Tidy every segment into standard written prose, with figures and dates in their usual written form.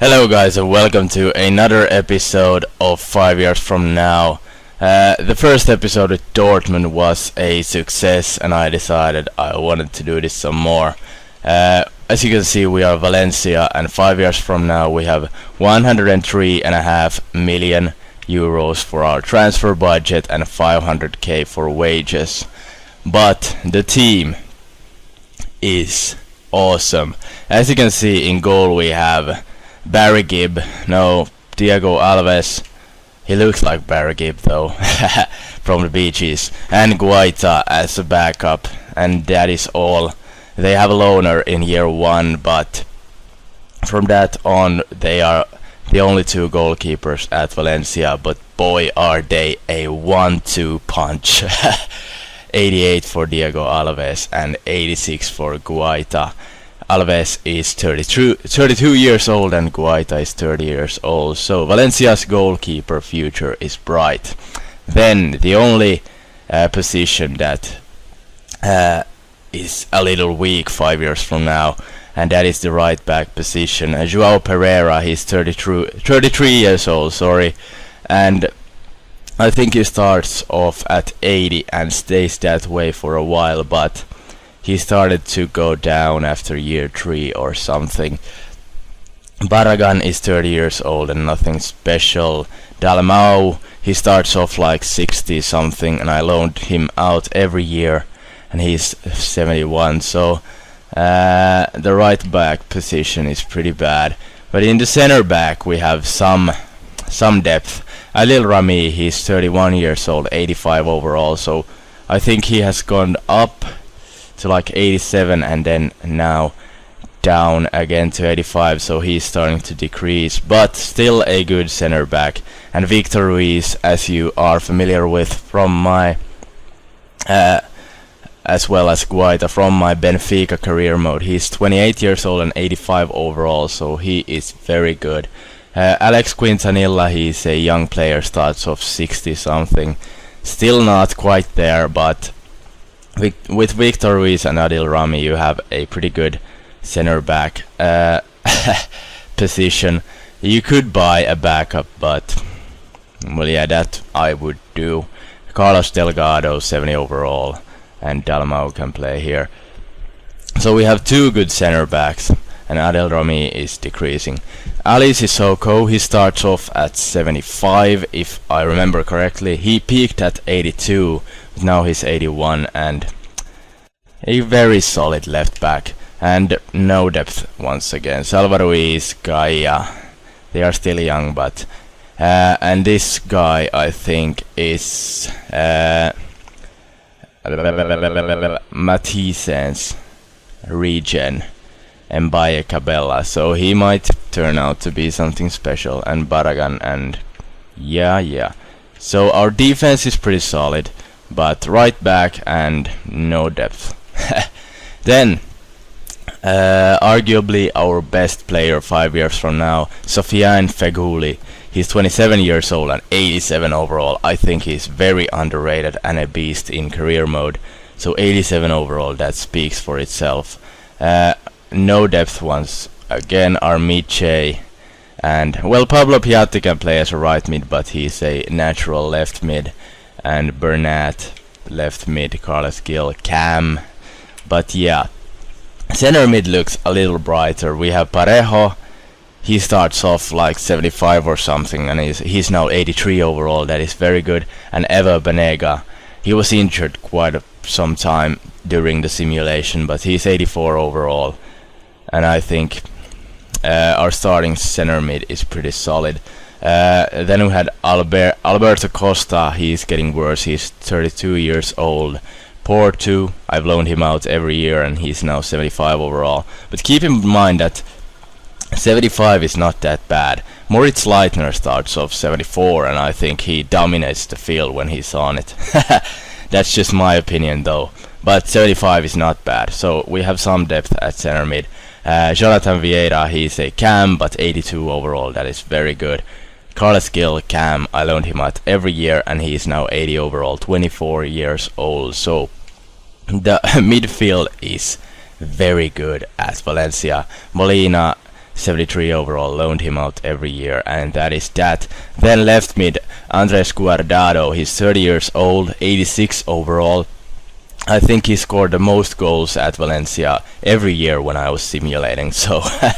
Hello guys and welcome to another episode of 5 years from now. The first episode with Dortmund was a success and I decided I wanted to do this some more. As you can see, we are Valencia and 5 years from now we have 103.5 million euros for our transfer budget and 500k for wages. But the team is awesome. As you can see, in goal we have Diego Alves. He looks like Barry Gibb though, from the Beaches, and Guaita as a backup, and that is all. They have a loaner in year 1, but from that on they are the only two goalkeepers at Valencia, but boy are they a 1-2 punch. 88 for Diego Alves and 86 for Guaita. Alves is 32 years old and Guaita is 30 years old, so Valencia's goalkeeper future is bright. Then the only position that is a little weak 5 years from now, and that is the right back position. Joao Pereira, he's 33 years old, and I think he starts off at 80 and stays that way for a while, but he started to go down after year 3 or something. Barragan is 30 years old and nothing special. Dalmau, he starts off like 60 something and I loaned him out every year and he's 71, so the right back position is pretty bad. But in the center back we have some depth. Adil Rami, he's 31 years old, 85 overall, so I think he has gone up to like 87 and then now down again to 85, so he's starting to decrease, but still a good center back. And Victor Ruiz, as you are familiar with from my as well as Guaita from my Benfica career mode, he's 28 years old and 85 overall, so he is very good. Alex Quintanilla, he's a young player, starts off 60 something, still not quite there, but with Victor Ruiz and Adil Rami you have a pretty good center back position. You could buy a backup, but well, yeah, that I would do. Carlos Delgado, 70 overall, and Dalmau can play here. So we have two good center backs and Adil Rami is decreasing. Ali Sissoko, he starts off at 75 if I remember correctly. He peaked at 82, but now he's 81, and a very solid left back and no depth once again. Salvador Ruiz, Gaia, they are still young, but and this guy I think is Mathiesen's regen, Mbaye Cabella, so he might turn out to be something special. And Barragan, and yeah. So our defense is pretty solid, but right back and no depth. Then arguably our best player 5 years from now, Sofiane Feghouli. He's 27 years old and 87 overall. I think he's very underrated and a beast in career mode, so 87 overall, that speaks for itself. No depth once again. Armiche, and well, Pablo Piatti can play as a right mid, but he's a natural left mid. And Bernat, left mid. Carlos Gil, Cam. But yeah, center mid looks a little brighter. We have Parejo, he starts off like 75 or something and he's now 83 overall, that is very good. And Ever Banega, he was injured quite some time during the simulation, but he's 84 overall, and I think our starting center mid is pretty solid. Then we had Alberto Costa, he's getting worse, he's 32 years old. Porto, I've loaned him out every year and he's now 75 overall, but keep in mind that 75 is not that bad. Moritz Leitner starts off 74 and I think he dominates the field when he's on it. That's just my opinion though, but 75 is not bad, so we have some depth at center mid. Jonathan Vieira, he's a cam, but 82 overall, that is very good. Carlos Gil, cam, I loaned him out every year and he is now 80 overall, 24 years old, so the midfield is very good at Valencia. Molina, 73 overall, loaned him out every year, and that is that. Then left mid, Andres Guardado, he's 30 years old, 86 overall. I think he scored the most goals at Valencia every year when I was simulating, so a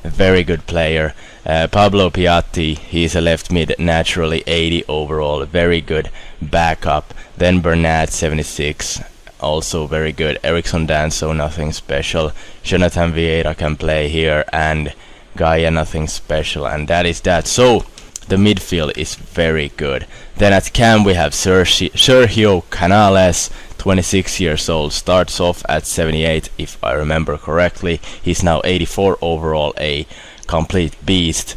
very good player. Pablo Piatti, he's a left mid, naturally 80 overall, very good backup. Then Bernat, 76, also very good. Ericsson Danso, nothing special. Jonathan Vieira can play here, and Gaia, nothing special, and that is that. So the midfield is very good. Then at cam we have Sergio Canales, 26 years old, starts off at 78 if I remember correctly. He's now 84 overall, a complete beast.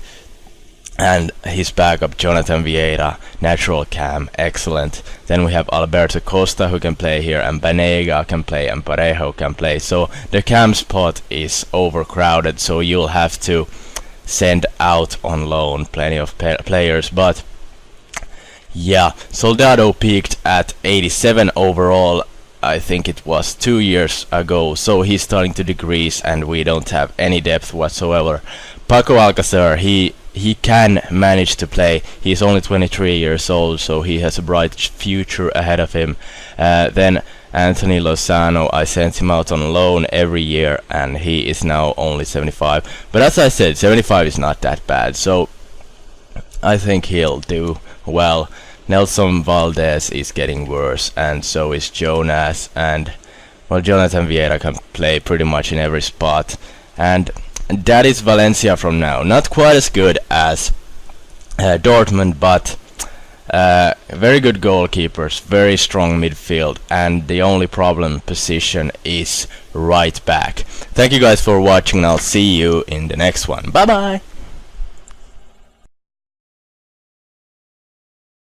And his backup Jonathan Vieira, natural cam, excellent. Then we have Alberto Costa who can play here, and Banega can play, and Parejo can play. So the cam spot is overcrowded, so you'll have to send out on loan plenty of players. But yeah, Soldado peaked at 87 overall, I think it was 2 years ago, so he's starting to decrease and we don't have any depth whatsoever. Paco Alcacer, he can manage to play. He's only 23 years old, so he has a bright future ahead of him. Then Anthony Lozano, I sent him out on loan every year and he is now only 75. But as I said, 75 is not that bad, so I think he'll do well. Nelson Valdez is getting worse, and so is Jonas, and well, Jonathan Vieira can play pretty much in every spot. And that is Valencia from now. Not quite as good as Dortmund, but very good goalkeepers, very strong midfield, and the only problem position is right back. Thank you guys for watching, and I'll see you in the next one. Bye bye!